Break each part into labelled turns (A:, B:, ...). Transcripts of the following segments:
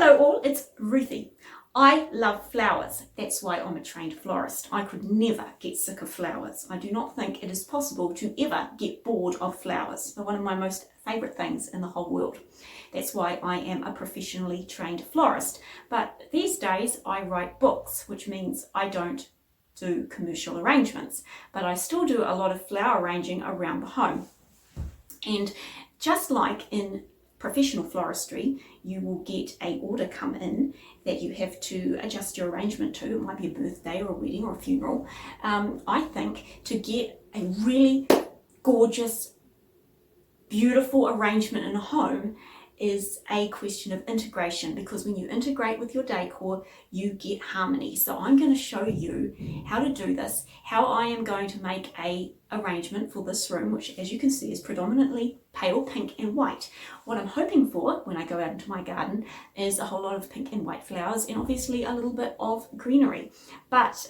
A: Hello all, it's Ruthie. I love flowers. That's why I'm a trained florist. I could never get sick of flowers. I do not think it is possible to ever get bored of flowers. They're one of my most favourite things in the whole world. That's why I am a professionally trained florist. But these days I write books, which means I don't do commercial arrangements, but I still do a lot of flower arranging around the home. And just like in professional floristry, you will get a order come in that you have to adjust your arrangement to. It might be a birthday or a wedding or a funeral. I think to get a really gorgeous, beautiful arrangement in a home is a question of integration, because when you integrate with your decor, you get harmony. So I'm going to show you how to do this, how I am going to make a arrangement for this room, which as you can see is predominantly pale pink and white. What I'm hoping for when I go out into my garden is a whole lot of pink and white flowers and obviously a little bit of greenery. But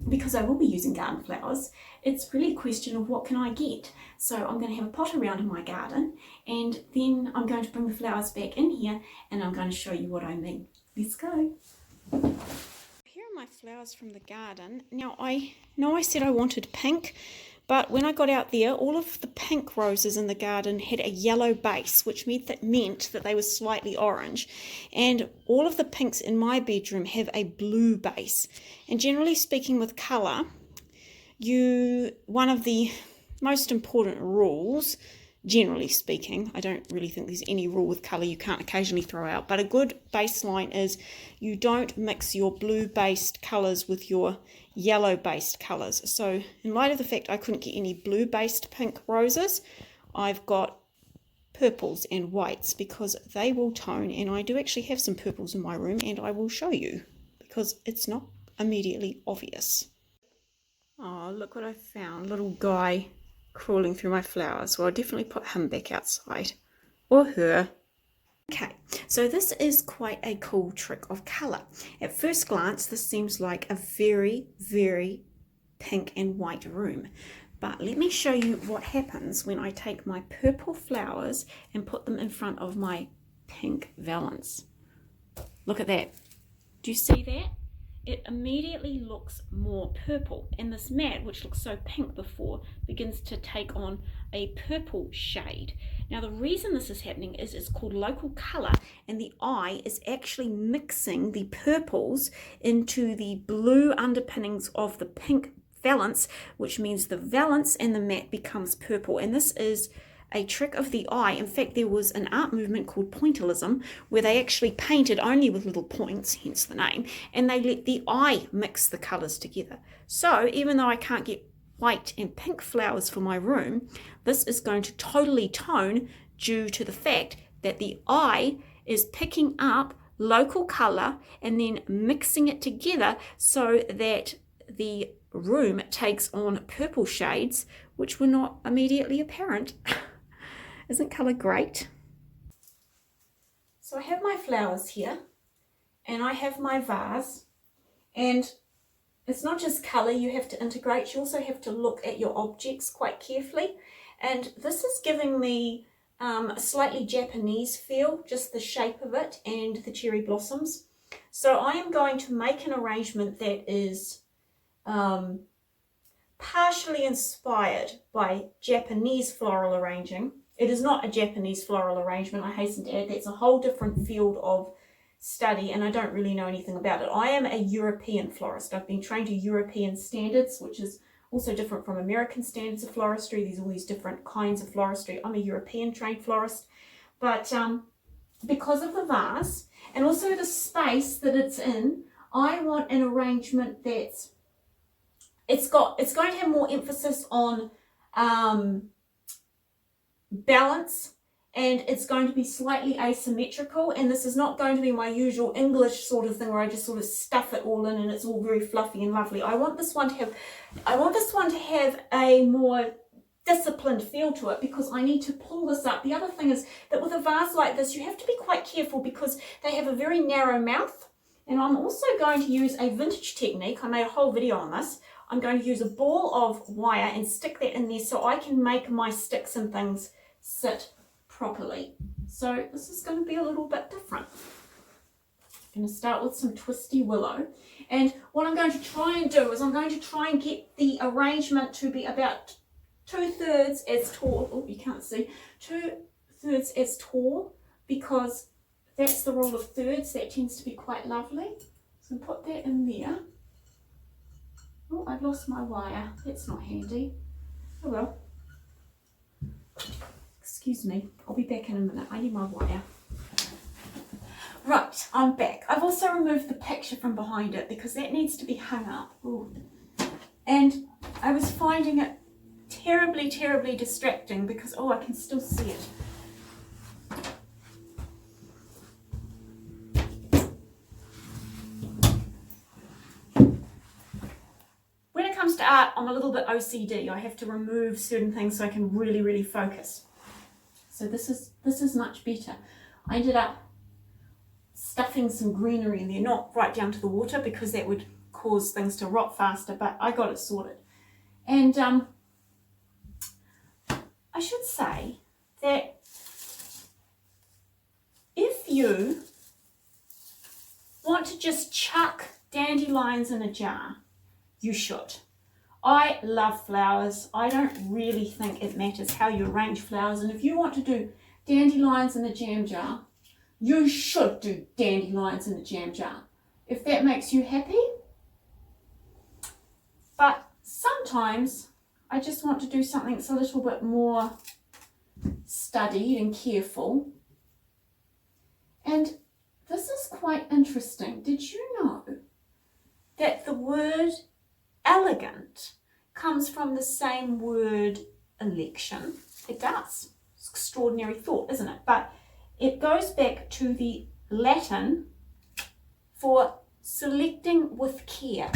A: because I will be using garden flowers, it's really a question of what can I get. So I'm going to have a pot around in my garden, and then I'm going to bring the flowers back in here and I'm going to show you what I mean. Let's go. Here are my flowers from the garden. Now I know I said I wanted pink, but when I got out there, all of the pink roses in the garden had a yellow base, which meant that they were slightly orange. And all of the pinks in my bedroom have a blue base. And generally speaking with colour, one of the most important rules, generally speaking, I don't really think there's any rule with colour you can't occasionally throw out, but a good baseline is you don't mix your blue-based colours with your yellow-based colours. So in light of the fact I couldn't get any blue-based pink roses, I've got purples and whites because they will tone, and I do actually have some purples in my room and I will show you because it's not immediately obvious. Oh, look what I found, little guy crawling through my flowers. Well, I'll definitely put him back outside, or her. Okay, so this is quite a cool trick of colour. At first glance, this seems like a very, very pink and white room. But let me show you what happens when I take my purple flowers and put them in front of my pink valance. Look at that. Do you see that? It immediately looks more purple, and this mat, which looked so pink before, begins to take on a purple shade. Now the reason this is happening is it's called local colour, and the eye is actually mixing the purples into the blue underpinnings of the pink valance, which means the valance and the mat becomes purple. And this is a trick of the eye. In fact, there was an art movement called pointillism where they actually painted only with little points, hence the name, and they let the eye mix the colours together. So even though I can't get white and pink flowers for my room, this is going to totally tone due to the fact that the eye is picking up local colour and then mixing it together so that the room takes on purple shades which were not immediately apparent. Isn't colour great? So I have my flowers here and I have my vase, and it's not just colour you have to integrate, you also have to look at your objects quite carefully. And this is giving me a slightly Japanese feel, just the shape of it and the cherry blossoms. So I am going to make an arrangement that is partially inspired by Japanese floral arranging. It is not a Japanese floral arrangement, I hasten to add. That's a whole different field of study and I don't really know anything about it. I am a European florist. I've been trained to European standards, which is also different from American standards of floristry. There's all these different kinds of floristry. I'm a European trained florist, but because of the vase and also the space that it's in, I want an arrangement that's it's going to have more emphasis on balance, and it's going to be slightly asymmetrical, and this is not going to be my usual English sort of thing where I just sort of stuff it all in and it's all very fluffy and lovely. I want this one to have a more disciplined feel to it because I need to pull this up. The other thing is that with a vase like this you have to be quite careful because they have a very narrow mouth, and I'm also going to use a vintage technique. I made a whole video on this. I'm going to use a ball of wire and stick that in there so I can make my sticks and things sit properly. So this is going to be a little bit different. going to start with some twisty willow. And what I'm going to try and do is I'm going to try and get the arrangement to be about 2/3 as tall. Oh, you can't see. 2/3 as tall, because that's the rule of thirds. That tends to be quite lovely. So put that in there. Oh, I've lost my wire. That's not handy. Oh well. Excuse me. I'll be back in a minute. I need my wire. Right, I'm back. I've also removed the picture from behind it because that needs to be hung up. Ooh. And I was finding it terribly, terribly distracting because, oh, I can still see it. When it comes to art, I'm a little bit OCD. I have to remove certain things so I can really, really focus. So this is much better. I ended up stuffing some greenery in there, not right down to the water because that would cause things to rot faster, but I got it sorted. And I should say that if you want to just chuck dandelions in a jar, you should. I love flowers. I don't really think it matters how you arrange flowers, and if you want to do dandelions in a jam jar, you should do dandelions in a jam jar, if that makes you happy. But sometimes I just want to do something that's a little bit more studied and careful. And this is quite interesting. Did you know that the word elegant comes from the same word election? It does. It's extraordinary thought, isn't it? But it goes back to the Latin for selecting with care.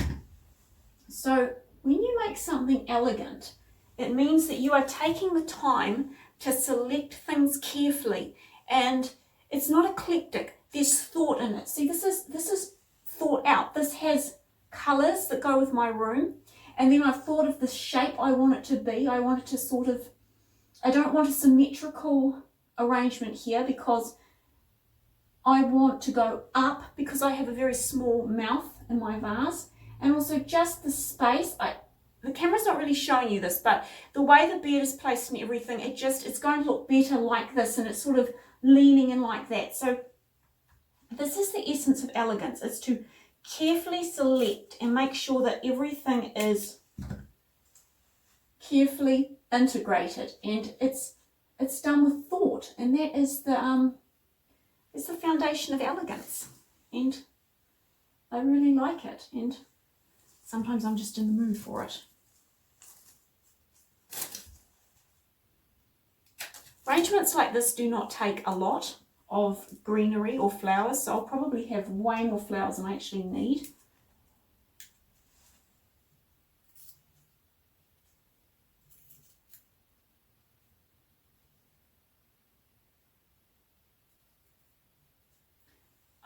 A: So when you make something elegant, it means that you are taking the time to select things carefully, and it's not eclectic. There's thought in it. See, this is thought out. This has colours that go with my room, and then I've thought of the shape I want it to be. I want it to sort of, I don't want a symmetrical arrangement here because I want to go up because I have a very small mouth in my vase, and also just the space. The camera's not really showing you this, but the way the bed is placed and everything, it's going to look better like this, and it's sort of leaning in like that. So this is the essence of elegance. It's to carefully select and make sure that everything is carefully integrated, and it's done with thought, and that is the foundation of elegance. And I really like it, and sometimes I'm just in the mood for it. Arrangements like this do not take a lot of greenery or flowers, so I'll probably have way more flowers than I actually need.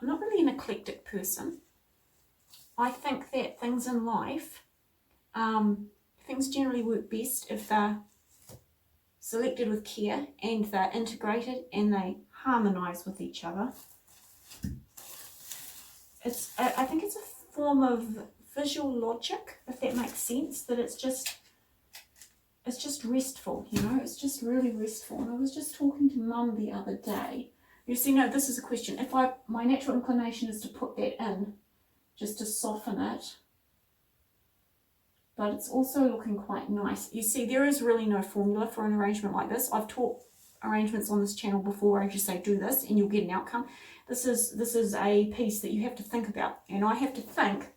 A: I'm not really an eclectic person. I think that things in life, things generally work best if they're selected with care and they're integrated and they harmonise with each other. I think it's a form of visual logic, if that makes sense, that it's just restful, you know, it's just really restful. And I was just talking to Mum the other day. You see, no, this is a question. If my natural inclination is to put that in just to soften it, but it's also looking quite nice. You see, there is really no formula for an arrangement like this. I've taught arrangements on this channel before where I just say do this and you'll get an outcome. This is a piece that you have to think about, and I have to think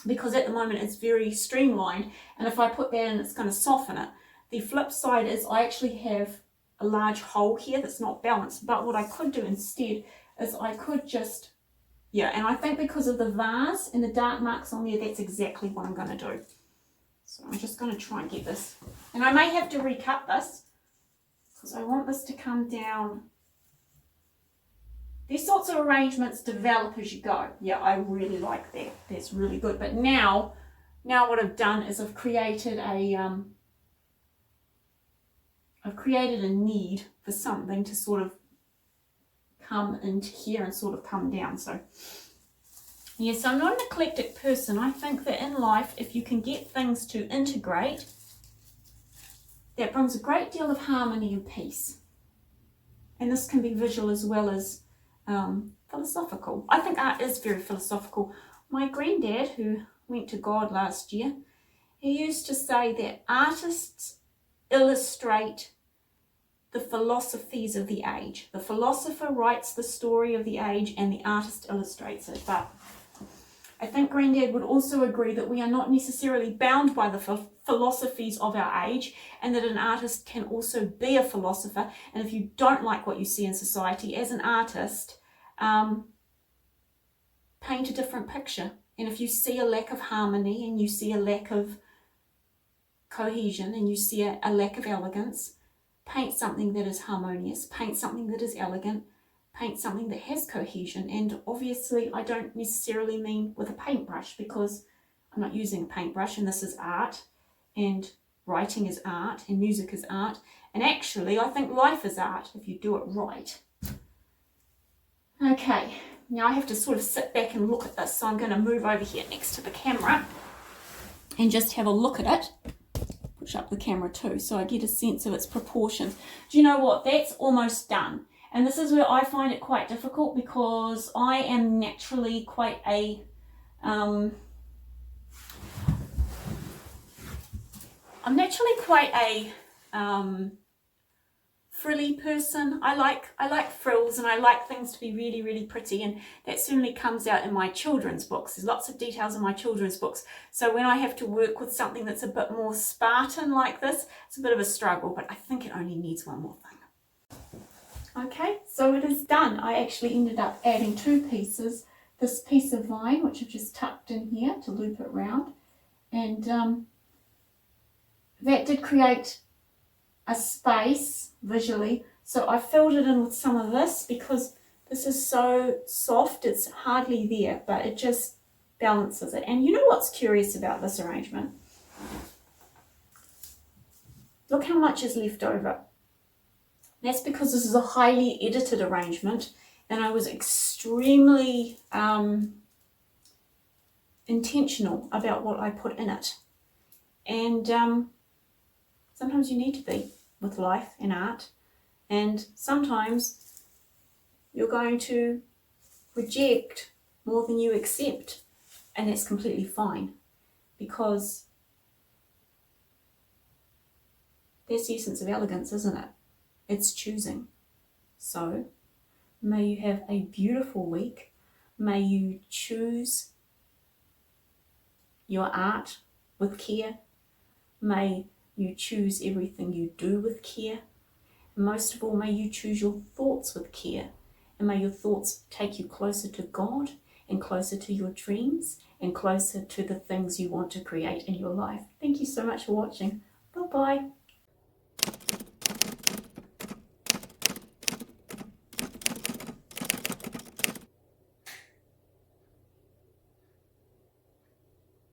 A: because at the moment it's very streamlined, and if I put that in it's going to soften it. The flip side is I actually have a large hole here that's not balanced, but what I could do instead is I could just, yeah, and I think because of the vase and the dark marks on there, that's exactly what I'm going to do. So I'm just going to try and get this, and I may have to recut this because I want this to come down. These sorts of arrangements develop as you go. Yeah, I really like that. That's really good. But now what I've done is I've created a need for something to sort of come into here and sort of come down. So yes, I'm not an eclectic person. I think that in life, if you can get things to integrate, that brings a great deal of harmony and peace. And this can be visual as well as philosophical. I think art is very philosophical. My granddad, who went to God last year, he used to say that artists illustrate the philosophies of the age. The philosopher writes the story of the age and the artist illustrates it. But I think Granddad would also agree that we are not necessarily bound by the philosophies of our age, and that an artist can also be a philosopher. And if you don't like what you see in society, as an artist, paint a different picture. And if you see a lack of harmony, and you see a lack of cohesion, and you see a lack of elegance, paint something that is harmonious, paint something that is elegant, paint something that has cohesion. And obviously I don't necessarily mean with a paintbrush, because I'm not using a paintbrush, and this is art, and writing is art, and music is art, and actually I think life is art if you do it right. Okay, now I have to sort of sit back and look at this, so I'm going to move over here next to the camera and just have a look at it. Push up the camera too, so I get a sense of its proportions. Do you know what? That's almost done. And this is where I find it quite difficult, because I am naturally quite a frilly person. I like frills, and I like things to be really, really pretty, and that certainly comes out in my children's books. There's lots of details in my children's books. So when I have to work with something that's a bit more Spartan like this, it's a bit of a struggle, but I think it only needs one more thing. Okay, so it is done. I actually ended up adding two pieces. This piece of vine, which I've just tucked in here to loop it round, and that did create a space visually. So I filled it in with some of this, because this is so soft, it's hardly there, but it just balances it. And you know what's curious about this arrangement? Look how much is left over. That's because this is a highly edited arrangement, and I was extremely intentional about what I put in it. And sometimes you need to be with life and art, and sometimes you're going to reject more than you accept, and that's completely fine, because that's the essence of elegance, isn't it? It's choosing. So may you have a beautiful week. May you choose your art with care. May you choose everything you do with care. And most of all, may you choose your thoughts with care. And may your thoughts take you closer to God, and closer to your dreams, and closer to the things you want to create in your life. Thank you so much for watching. Bye-bye.